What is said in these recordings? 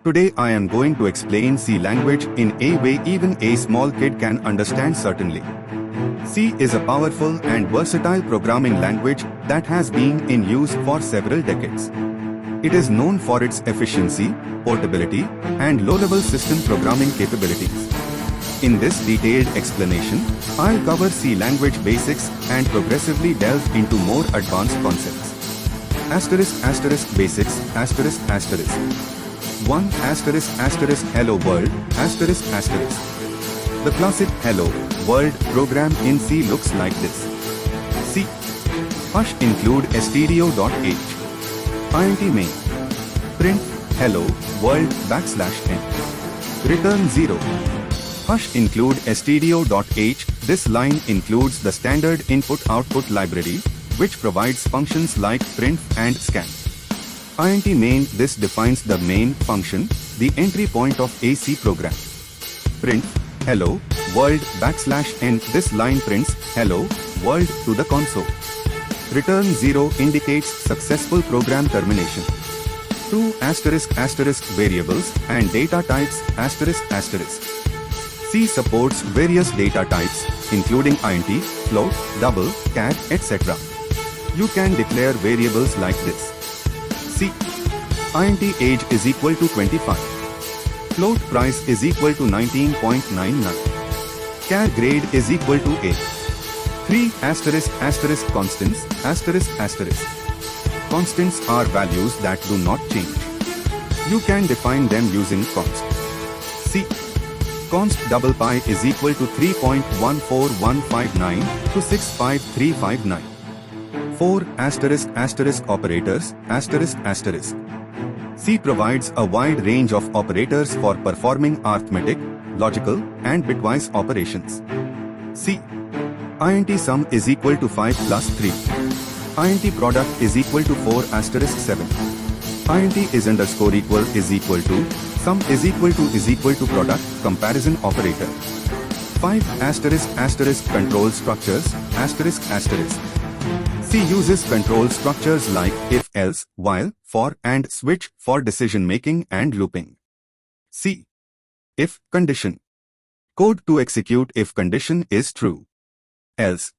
Today I am going to explain C language in a way even a small kid can understand certainly. C is a powerful and versatile programming language that has been in use for several decades. It is known for its efficiency, portability, and low-level system programming capabilities. In this detailed explanation, I'll cover C language basics and progressively delve into more advanced concepts. Basics, 1 hello world, The classic hello world program in C looks like this. C. Hash include stdio.h. int main. Print hello world \n. Return 0. Hash include stdio.h. This line includes the standard input-output library, which provides functions like print and scan. int main. This defines the main function, the entry point of a C program. Print hello world \n. This line prints hello world to the console. Return 0 indicates successful program termination. 2 variables and data types C supports various data types, including int, float, double, char, etc. You can declare variables like this. C. int age is equal to 25. Float price is equal to 19.99. Char grade is equal to A. 3 constants Constants are values that do not change. You can define them using const. C. Const double pi is equal to 3.14159 to 65359. 4 operators C provides a wide range of operators for performing arithmetic, logical, and bitwise operations. C. int sum is equal to 5 plus 3. int product is equal to 4 7. int is underscore equal to sum is equal to product comparison operator. 5 control structures C uses control structures like if, else, while, for, and switch for decision making and looping. C. If condition. Code to execute if condition is true. Else.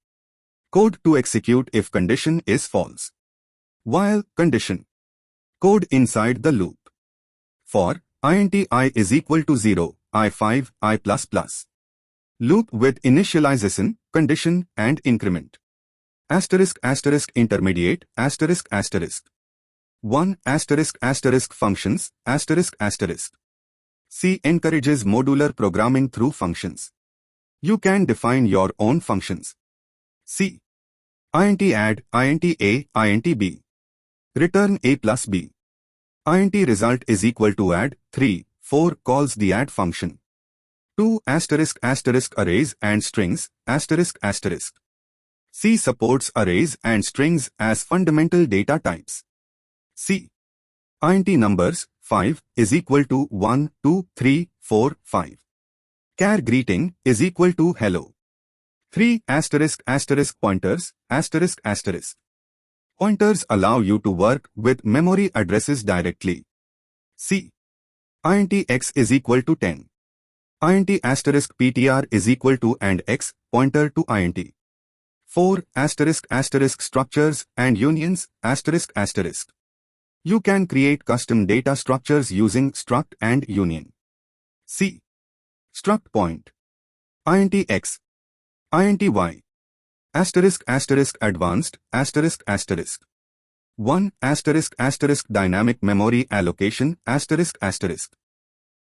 Code to execute if condition is false. While condition. Code inside the loop. For int I is equal to 0, I5, I++. Loop with initialization, condition, and increment. Intermediate, 1 functions, C encourages modular programming through functions. You can define your own functions. C. int add, int A, int B. Return A plus B. int result is equal to add, 3, 4 calls the add function. 2 arrays and strings, C supports arrays and strings as fundamental data types. C. int numbers, 5 is equal to 1, 2, 3, 4, 5. Char greeting is equal to hello. 3 pointers, Pointers allow you to work with memory addresses directly. C. int x is equal to 10. int ptr is equal to and x, pointer to int. 4 structures and unions, You can create custom data structures using struct and union. C. Struct point. int x. int y. Advanced, 1 dynamic memory allocation,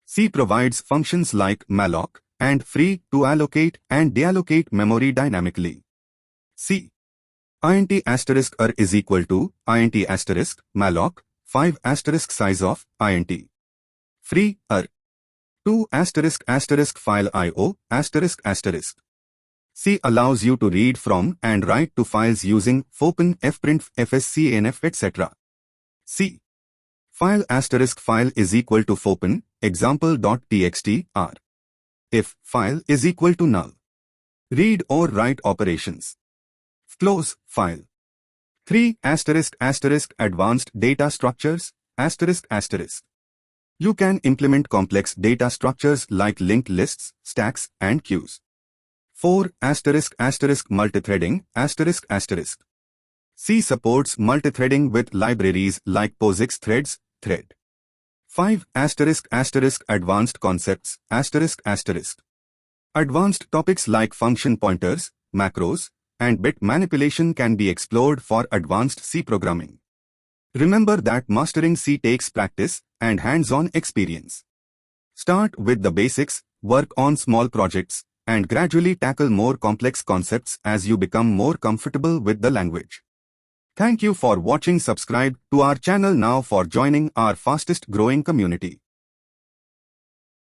C provides functions like malloc and free to allocate and deallocate memory dynamically. C. int r is equal to int malloc 5 size of int. Free r. 2 file IO C allows you to read from and write to files using fopen, fprint, fscanf, etc. C. File is equal to fopen, example.txt r. If file is equal to null. Read or write operations. Close file. 3 ** advanced data structures **. You can implement complex data structures like linked lists, stacks, and queues. 4. Multithreading, C supports multithreading with libraries like POSIX threads, thread. 5. Advanced concepts, Advanced topics like function pointers, macros, and bit manipulation can be explored for advanced C programming. Remember that mastering C takes practice and hands-on experience. Start with the basics, work on small projects, and gradually tackle more complex concepts as you become more comfortable with the language. Thank you for watching. Subscribe to our channel now for joining our fastest growing community.